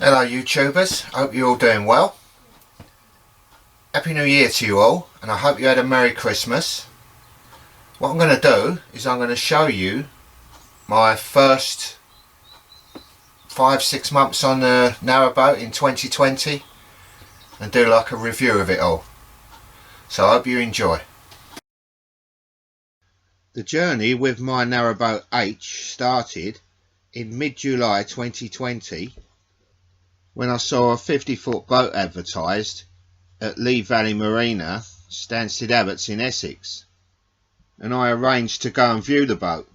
Hello YouTubers, hope you're all doing well. Happy New Year to you all, and I hope you had a Merry Christmas. What I'm going to do is I'm going to show you my first 5-6 months on the Narrowboat in 2020 and do like a review of it all. So I hope you enjoy. The journey with my Narrowboat Aitch started in mid-July 2020 when I saw a 50-foot boat advertised at Lee Valley Marina, Stansted Abbots in Essex, and I arranged to go and view the boat.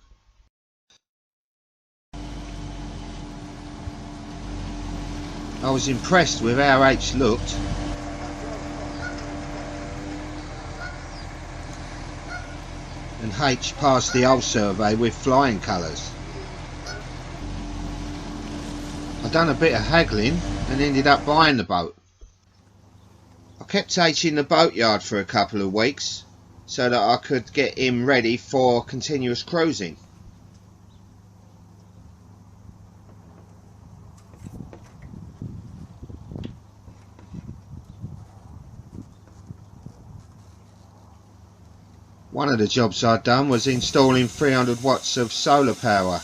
I was impressed with how Aitch looked, and Aitch passed the hull survey with flying colours. I done a bit of haggling and ended up buying the boat. I kept Aitch in the boatyard for a couple of weeks so that I could get him ready for continuous cruising. One of the jobs I'd done was installing 300 watts of solar power.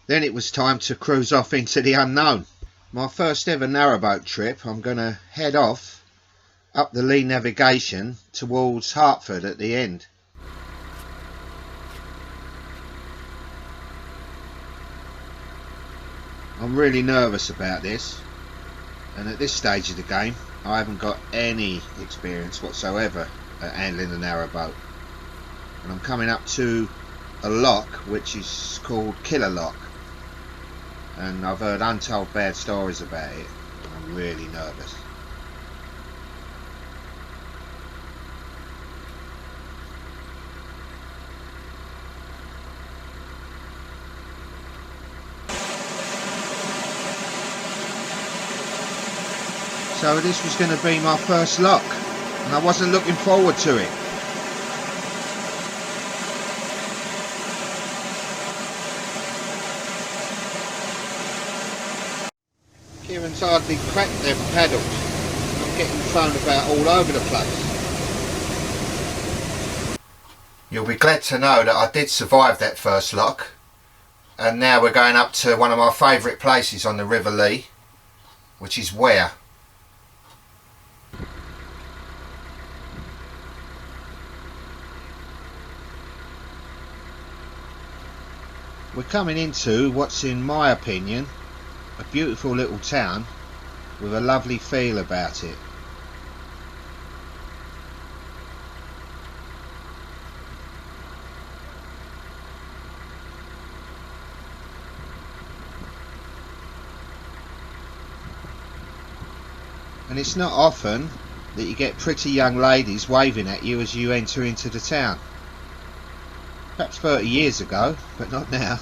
Then it was time to cruise off into the unknown. My first ever narrowboat trip, I'm going to head off up the Lee navigation towards Hertford at the end. I'm really nervous about this, and at this stage of the game I haven't got any experience whatsoever at handling the narrowboat. And I'm coming up to a lock which is called Killer Lock, and I've heard untold bad stories about it. I'm really nervous. So this was going to be my first lock, and I wasn't looking forward to it. Kieran's hardly cracked them paddles. I'm getting thrown about all over the place. You'll be glad to know that I did survive that first lock, and now we're going up to one of my favourite places on the River Lee, which is Ware. We're coming into what's, in my opinion, a beautiful little town with a lovely feel about it. And it's not often that you get pretty young ladies waving at you as you enter into the town. Perhaps 30 years ago, but not now.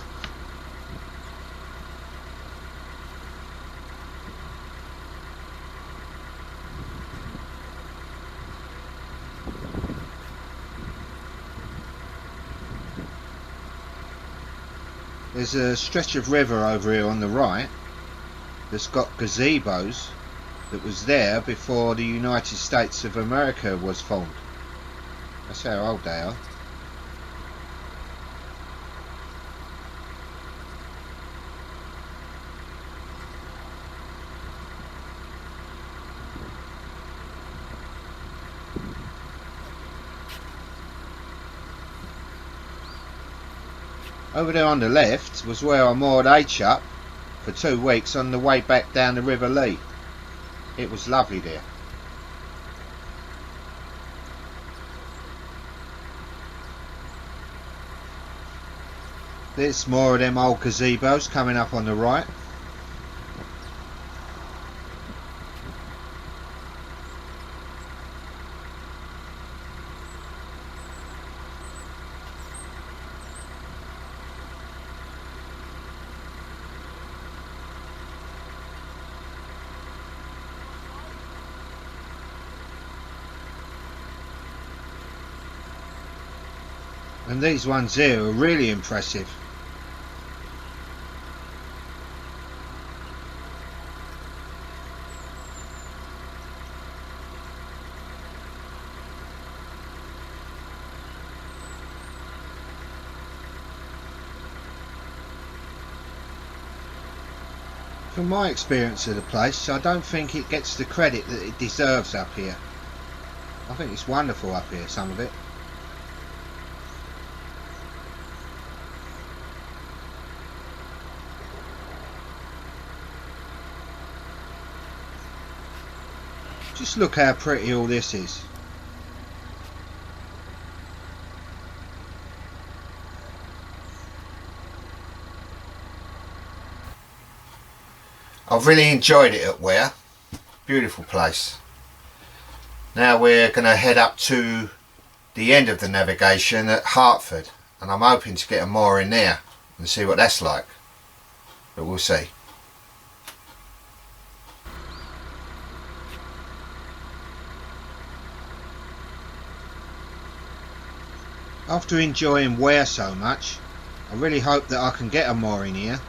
There's a stretch of river over here on the right that's got gazebos that was there before the United States of America was formed. That's how old they are. Over there on the left was where I moored Aitch up for 2 weeks on the way back down the River Lee. It was lovely there. There's more of them old gazebos coming up on the right. And these ones here are really impressive. From my experience of the place, I don't think it gets the credit that it deserves up here. I think it's wonderful up here, some of it. Just look how pretty all this is. I've really enjoyed it at Ware. Beautiful place. Now we're going to head up to the end of the navigation at Hertford, and I'm hoping to get a mooring there and see what that's like, but we'll see. After enjoying Ware so much, I really hope that I can get a mooring here.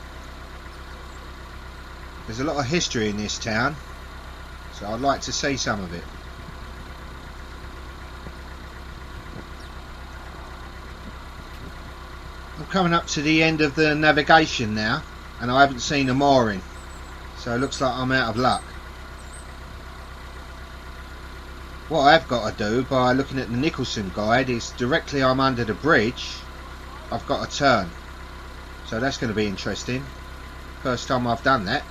There's a lot of history in this town, so I'd like to see some of it. I'm coming up to the end of the navigation now, and I haven't seen a mooring, so it looks like I'm out of luck. What I've got to do by looking at the Nicholson guide is directly I'm under the bridge, I've got to turn. So that's going to be interesting. First time I've done that.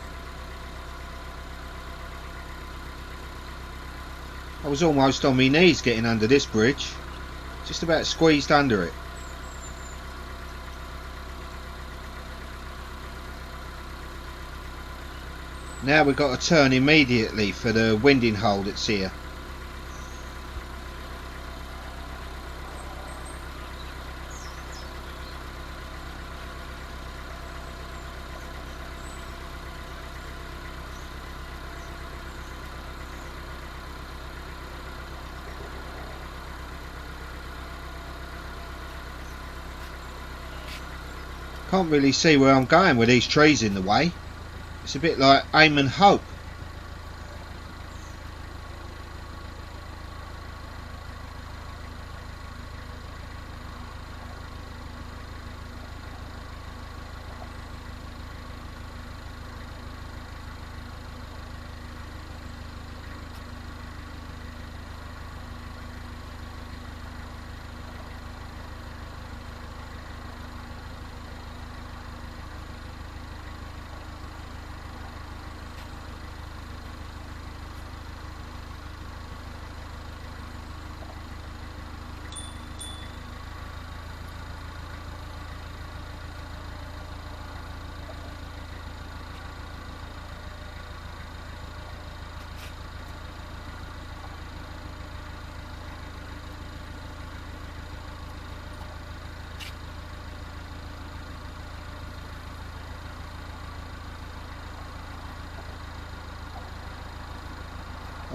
I was almost on my knees getting under this bridge. Just about squeezed under it. Now we've got to turn immediately for the winding hole that's here. Can't really see where I'm going with these trees in the way. It's a bit like aim and hope.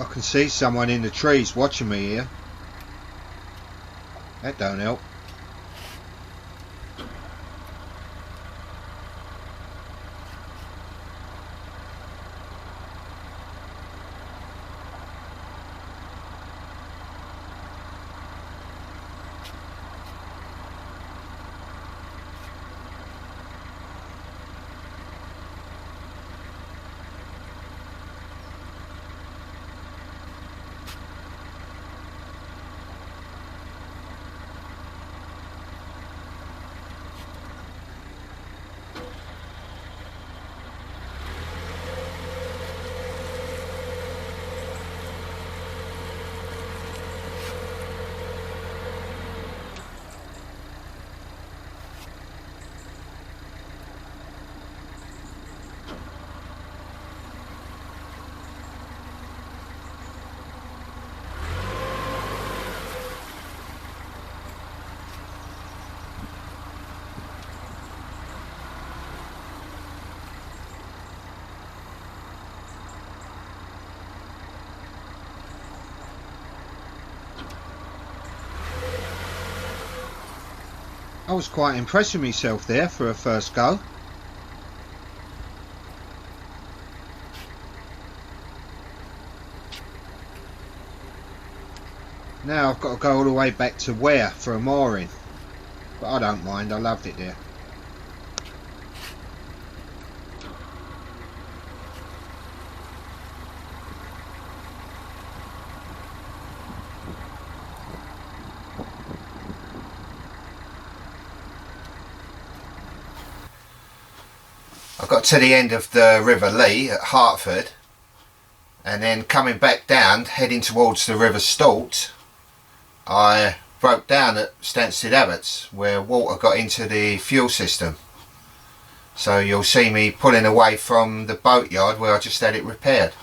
I can see someone in the trees watching me here. That don't help. I was quite impressed with myself there for a first go. Now I've got to go all the way back to Ware for a mooring, but I don't mind, I loved it there. I got to the end of the River Lee at Hertford, and then coming back down heading towards the River Stort, I broke down at Stansted Abbots where water got into the fuel system. So you'll see me pulling away from the boatyard where I just had it repaired.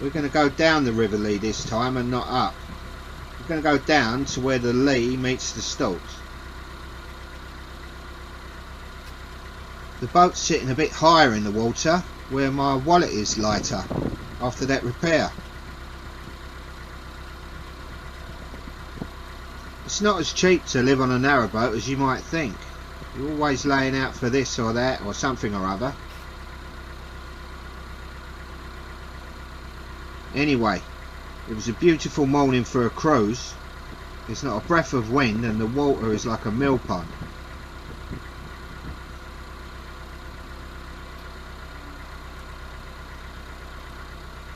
We're going to go down the River Lee this time and not up. We're going to go down to where the Lee meets the Stort. The boat's sitting a bit higher in the water where my wallet is lighter after that repair. It's not as cheap to live on a narrowboat as you might think. You're always laying out for this or that or something or other. Anyway, it was a beautiful morning for a cruise. There's not a breath of wind and the water is like a mill pond.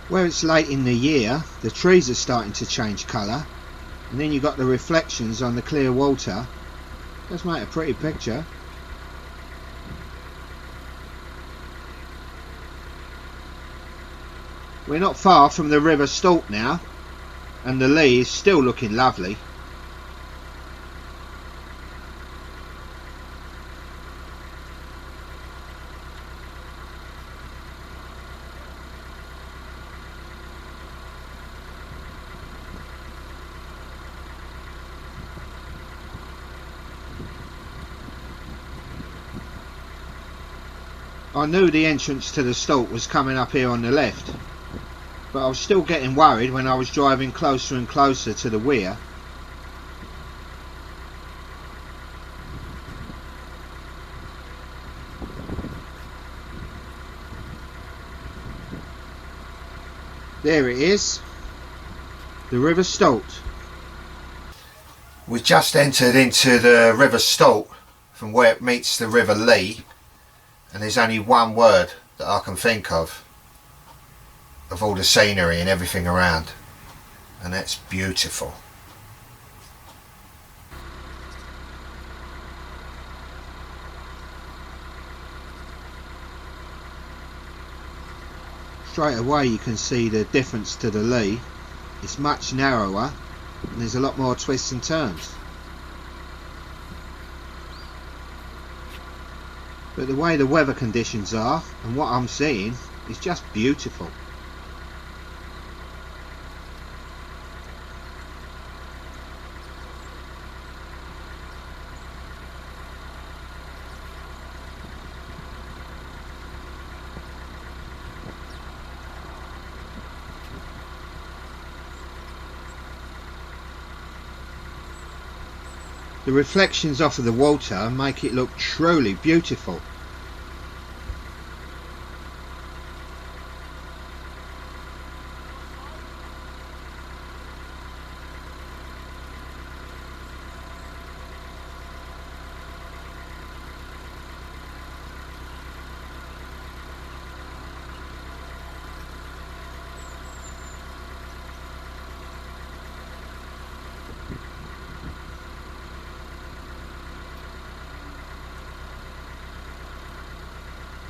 Where it's late in the year, the trees are starting to change colour, and then you've got the reflections on the clear water. It does make a pretty picture. We're not far from the River Stort now, and the Lee is still looking lovely. I knew the entrance to the Stort was coming up here on the left, but I was still getting worried when I was driving closer and closer to the Ware. There it is, the River Stort. We just entered into the River Stort from where it meets the River Lee, and there's only one word that I can think of all the scenery and everything around, and that's beautiful. Straight away you can see the difference to the Lee. It's much narrower and there's a lot more twists and turns. But the way the weather conditions are and what I'm seeing is just beautiful. The reflections off of the water make it look truly beautiful.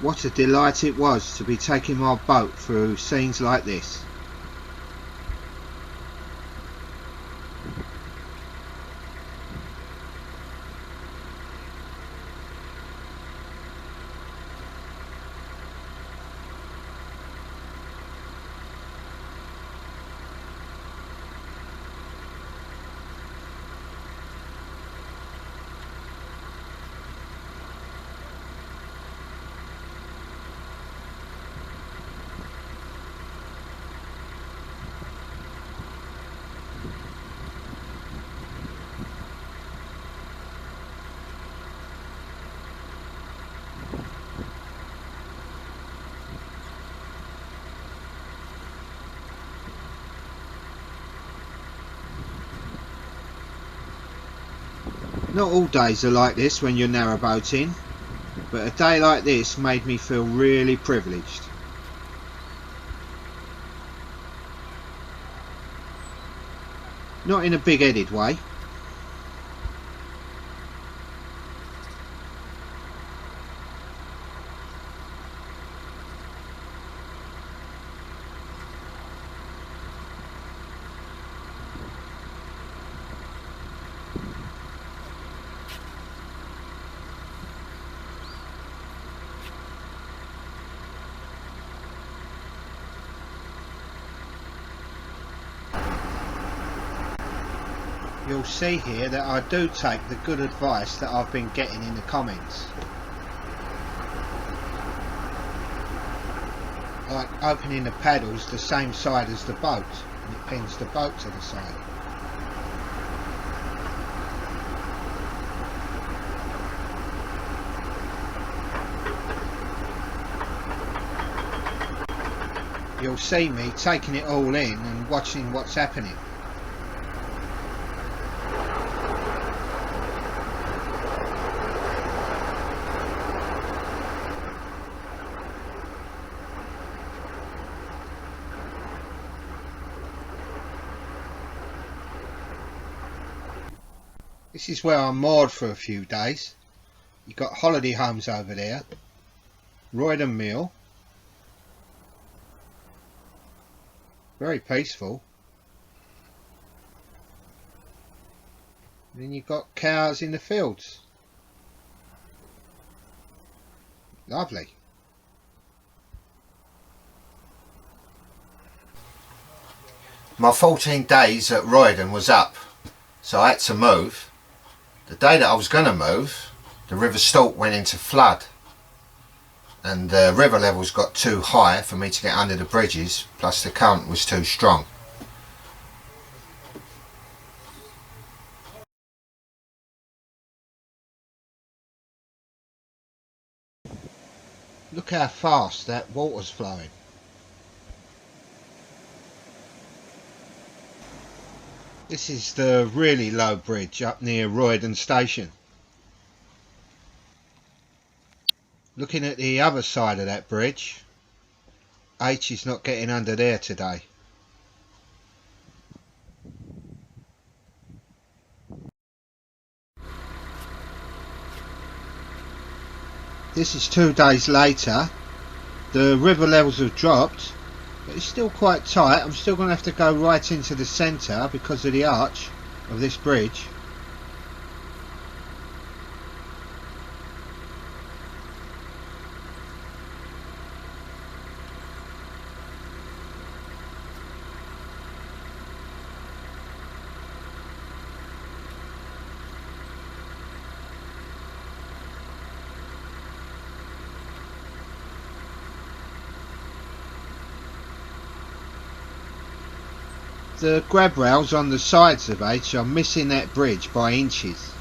What a delight it was to be taking my boat through scenes like this. Not all days are like this when you're narrowboating, but a day like this made me feel really privileged. not in a big-headed way. You'll see here that I do take the good advice that I've been getting in the comments. Like opening the paddles the same side as the boat, and it pins the boat to the side. You'll see me taking it all in and watching what's happening. This is where I'm moored for a few days. You've got holiday homes over there, Roydon Mill, very peaceful. And then you've got cows in the fields. Lovely. My 14 days at Roydon was up, so I had to move. The day that I was going to move, the River Stort went into flood, and the river levels got too high for me to get under the bridges, plus the current was too strong. Look how fast that water's flowing. This is the really low bridge up near Roydon Station. Looking at the other side of that bridge, Aitch is not getting under there today. This is 2 days later. The river levels have dropped, but it's still quite tight. I'm still going to have to go right into the centre because of the arch of this bridge. The grab rails on the sides of Aitch are missing that bridge by inches.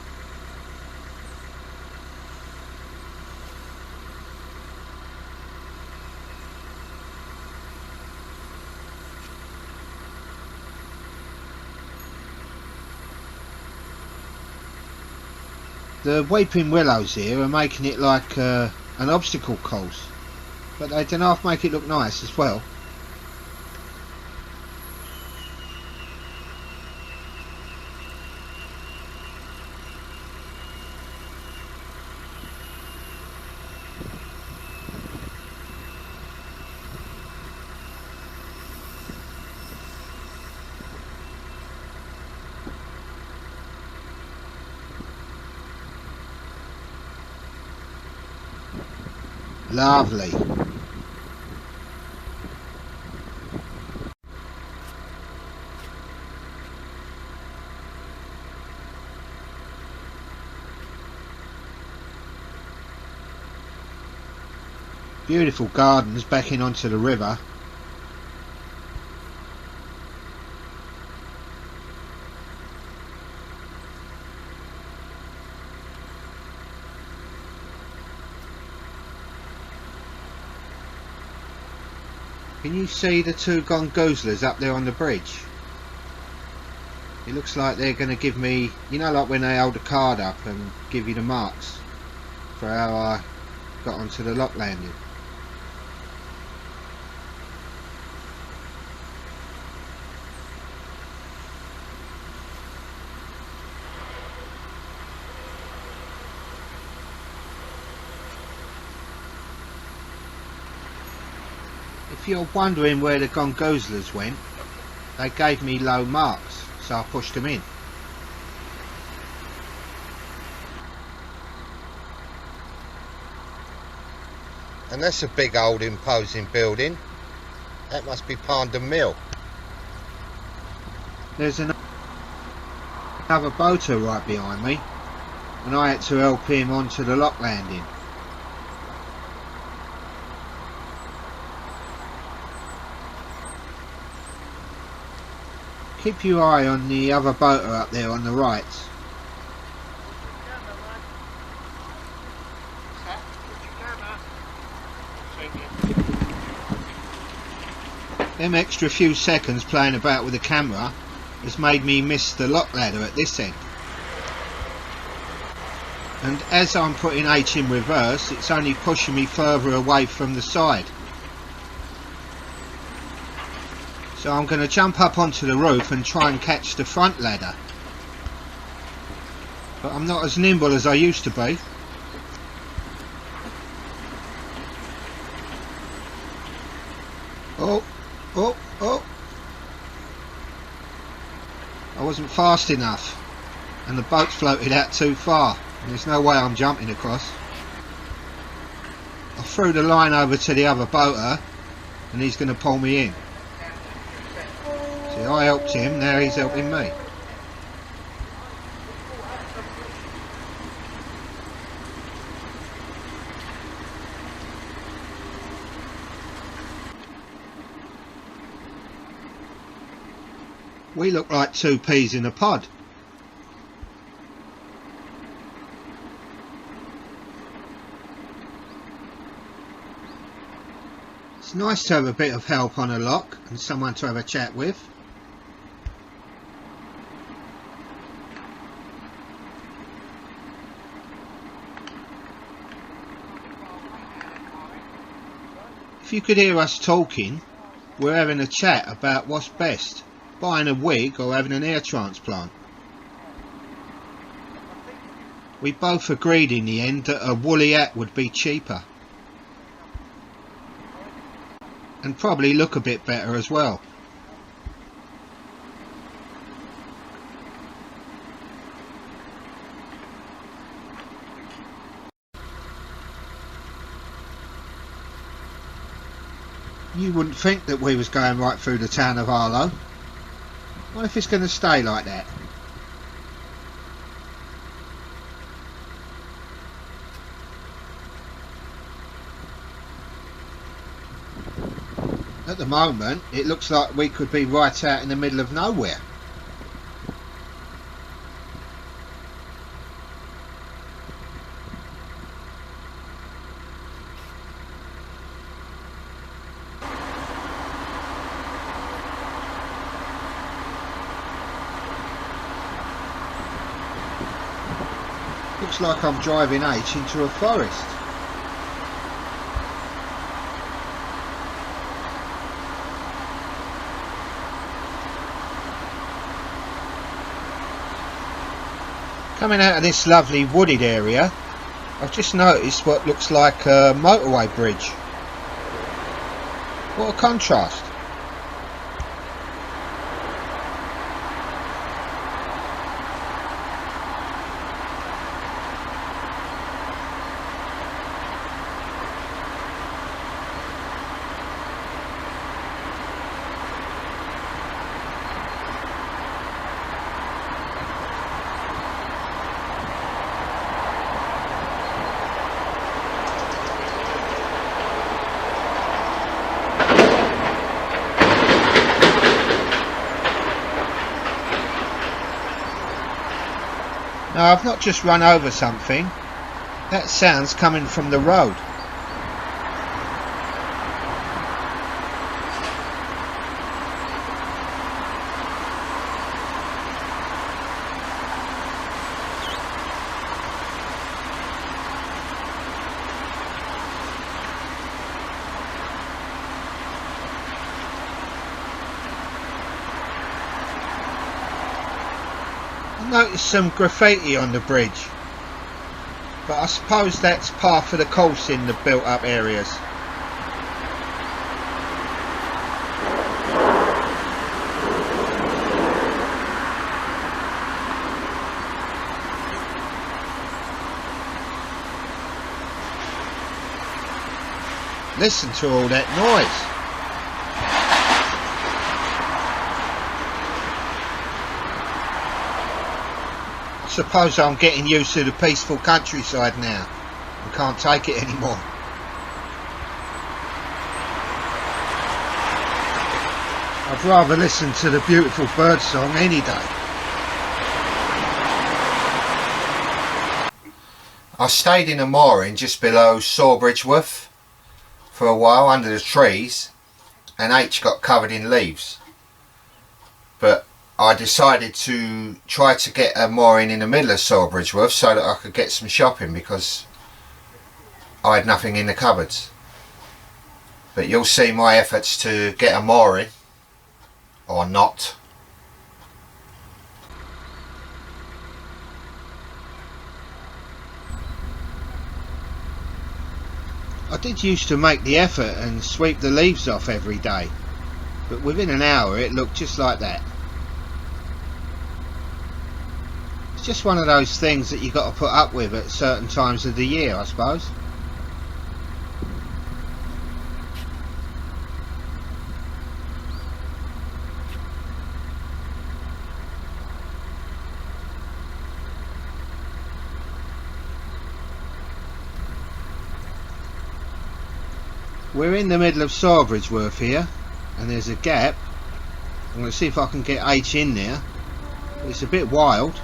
The weeping willows here are making it like an obstacle course, but they don't half make it look nice as well. Lovely. Beautiful gardens backing onto the river. Can you see the two gongoozlers up there on the bridge? It looks like they're going to give me, you know, like when they hold a card up and give you the marks for how I got onto the lock landing. If you're wondering where the gongoozlers went, they gave me low marks, so I pushed them in. And that's a big old imposing building. That must be Panda Mill. There's another boater right behind me, and I had to help him onto the lock landing. Keep your eye on the other boater up there on the right. Them extra few seconds playing about with the camera has made me miss the lock ladder at this end. And as I'm putting Aitch in reverse, it's only pushing me further away from the side. So I'm going to jump up onto the roof and try and catch the front ladder. But I'm not as nimble as I used to be. Oh. I wasn't fast enough and the boat's floated out too far and there's no way I'm jumping across. I threw the line over to the other boater and he's going to pull me in. See, I helped him, now he's helping me. We look like two peas in a pod. It's nice to have a bit of help on a lock and someone to have a chat with. If you could hear us talking, we're having a chat about what's best, buying a wig or having an ear transplant. We both agreed in the end that a woolly hat would be cheaper and probably look a bit better as well. You wouldn't think that we was going right through the town of Harlow. What if it's going to stay like that? At the moment, it looks like we could be right out in the middle of nowhere. Looks like I'm driving Aitch into a forest. Coming out of this lovely wooded area, I've just noticed what looks like a motorway bridge. What a contrast. Now, I've not just run over something. That sound's coming from the road. Noticed some graffiti on the bridge, but I suppose that's par for the course in the built up areas. listen to all that noise. I suppose I'm getting used to the peaceful countryside now and can't take it anymore. I'd rather listen to the beautiful bird song any day. I stayed in a mooring just below Sawbridgeworth for a while under the trees, and Aitch got covered in leaves. But I decided to try to get a mooring in the middle of Sawbridgeworth so that I could get some shopping, because I had nothing in the cupboards. But you'll see my efforts to get a mooring, or not. I did used to make the effort and sweep the leaves off every day, but within an hour it looked just like that. It's just one of those things that you've got to put up with at certain times of the year, I suppose. We're in the middle of Sawbridgeworth here, and there's a gap. I'm going to see if I can get Aitch in there. It's a bit wild.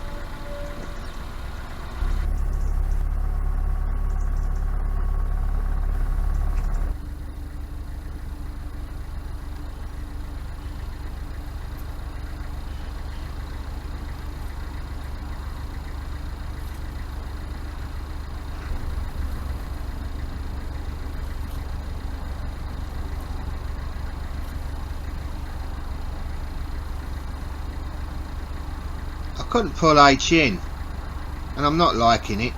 I couldn't pull Aitch in, and I'm not liking it.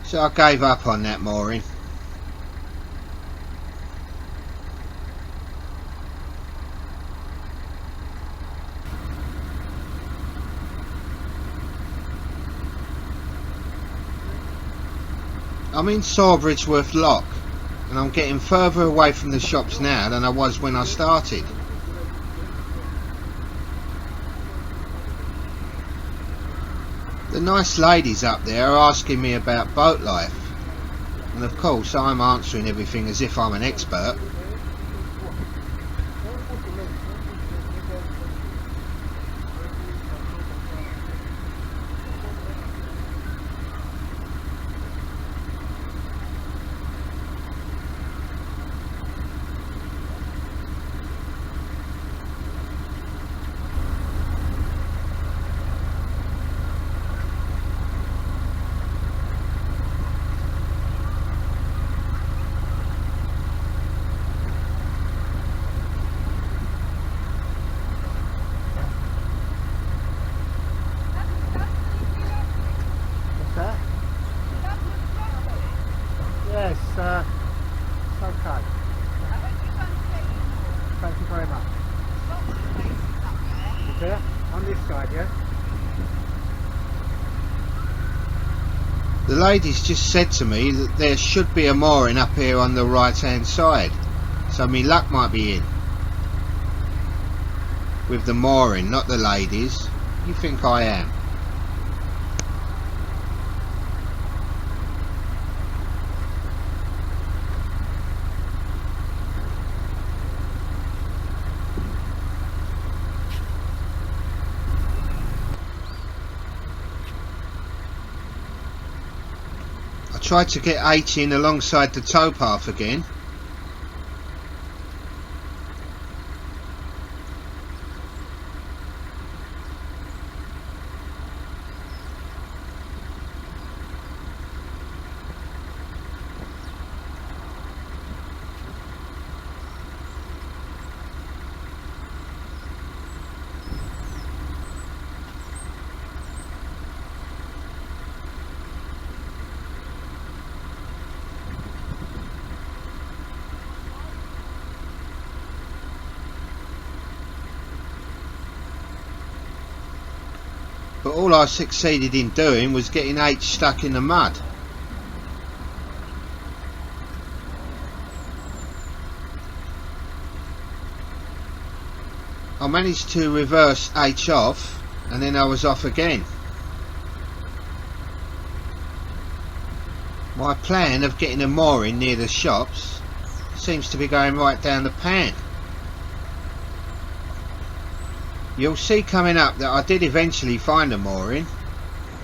So I gave up on that mooring. I'm in Sawbridgeworth Lock, and I'm getting further away from the shops now than I was when I started. The nice ladies up there are asking me about boat life, and of course I'm answering everything as if I'm an expert. Yes, it's okay. Thank you very much. Is there? On this side, yeah? The ladies just said to me that there should be a mooring up here on the right hand side, so me luck might be in. With the mooring, not the ladies. You think I am? I tried to get Aitch in alongside the towpath again. but all I succeeded in doing was getting Aitch stuck in the mud. I managed to reverse Aitch off, and then I was off again. My plan of getting a mooring near the shops seems to be going right down the pan. You'll see coming up that I did eventually find a mooring.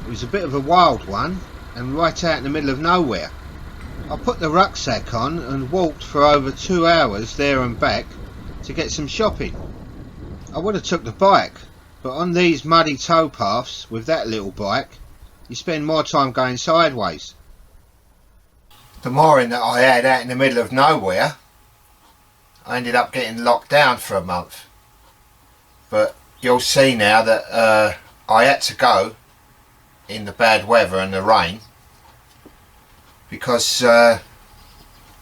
It was a bit of a wild one and right out in the middle of nowhere. I put the rucksack on and walked for over 2 hours there and back to get some shopping. I would have took the bike, but on these muddy towpaths with that little bike you spend more time going sideways. The mooring that I had out in the middle of nowhere, I ended up getting locked down for a month. But you'll see now that I had to go in the bad weather and the rain, because I've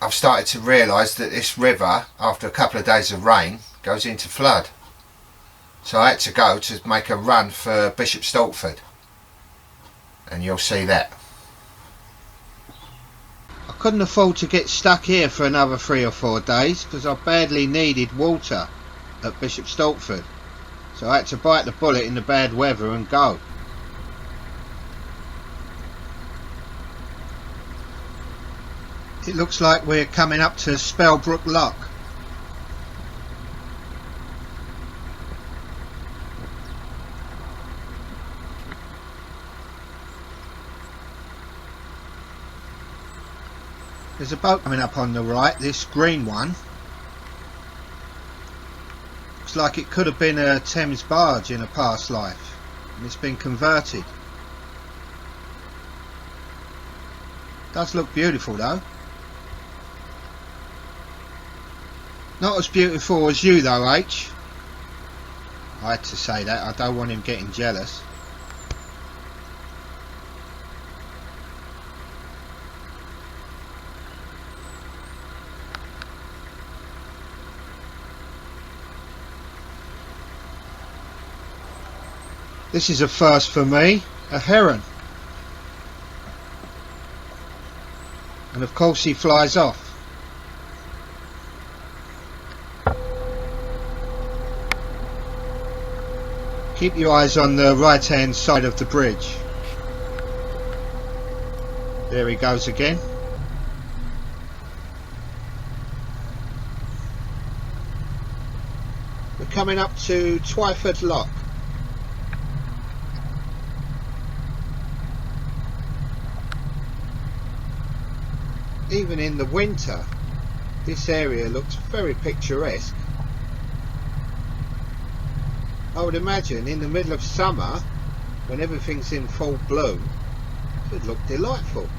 started to realise that this river, after a couple of days of rain, goes into flood. So I had to go to make a run for Bishop Stortford, and you'll see that. I couldn't afford to get stuck here for another 3 or 4 days because I badly needed water at Bishop Stortford. So I had to bite the bullet in the bad weather and go. It looks like we're coming up to Spellbrook Lock. There's a boat coming up on the right, this green one. Looks like it could have been a Thames barge in a past life, and it's been converted. Does look beautiful though. Not as beautiful as you though, Aitch. I had to say that, I don't want him getting jealous. This is a first for me, a heron. And of course he flies off. Keep your eyes on the right hand side of the bridge. There he goes again. We're coming up to Twyford Lock. Even in the winter, this area looks very picturesque. I would imagine in the middle of summer, when everything's in full bloom, it would look delightful.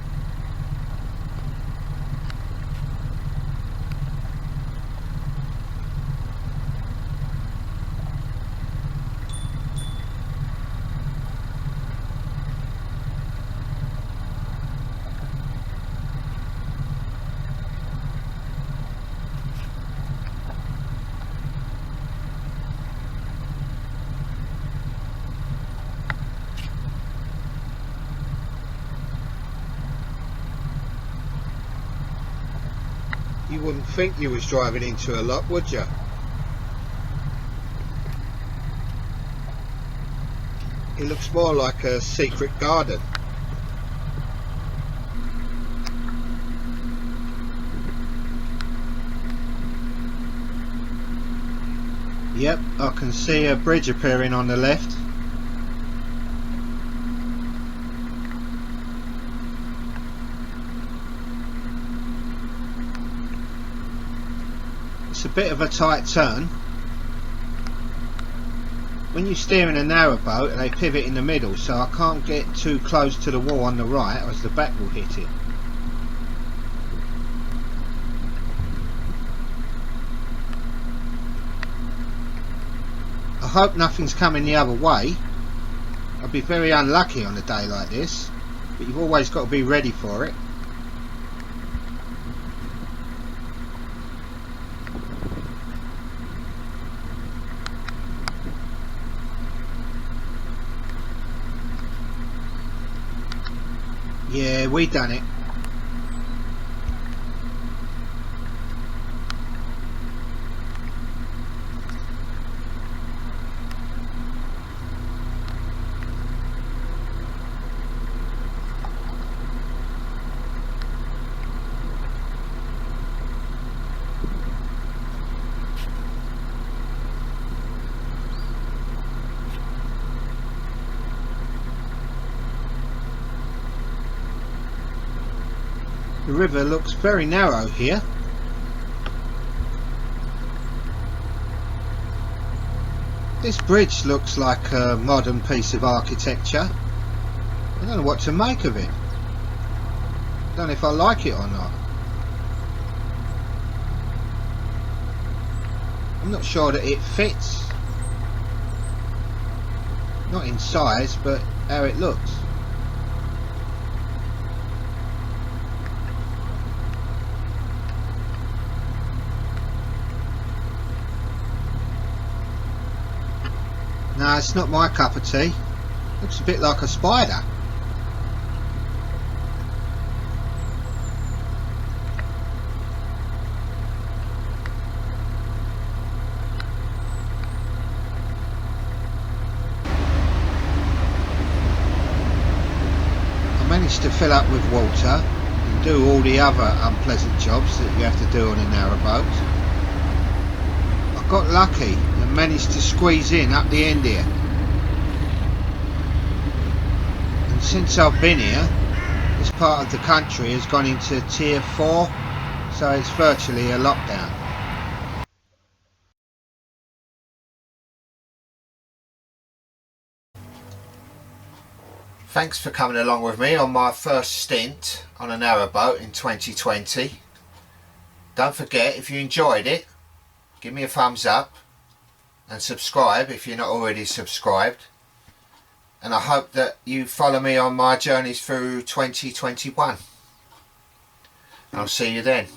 You wouldn't think you was driving into a lock, would you? It looks more like a secret garden. Yep, I can see a bridge appearing on the left. It's a bit of a tight turn. When you steer in a narrowboat, they pivot in the middle, so I can't get too close to the wall on the right as the back will hit it. I hope nothing's coming the other way. I'd be very unlucky on a day like this, but you've always got to be ready for it. Yeah, we done it. The river looks very narrow here. This bridge looks like a modern piece of architecture. I don't know what to make of it. I don't know if I like it or not. I'm not sure that it fits. Not in size, but how it looks. No, it's not my cup of tea. Looks a bit like a spider. I managed to fill up with water and do all the other unpleasant jobs that you have to do on a narrowboat. I got lucky and managed to squeeze in up the end here. And since I've been here, this part of the country has gone into tier 4, so it's virtually a lockdown. Thanks for coming along with me on my first stint on a narrowboat in 2020. Don't forget, if you enjoyed it, give me a thumbs up and subscribe if you're not already subscribed. And I hope that you follow me on my journeys through 2021. I'll see you then.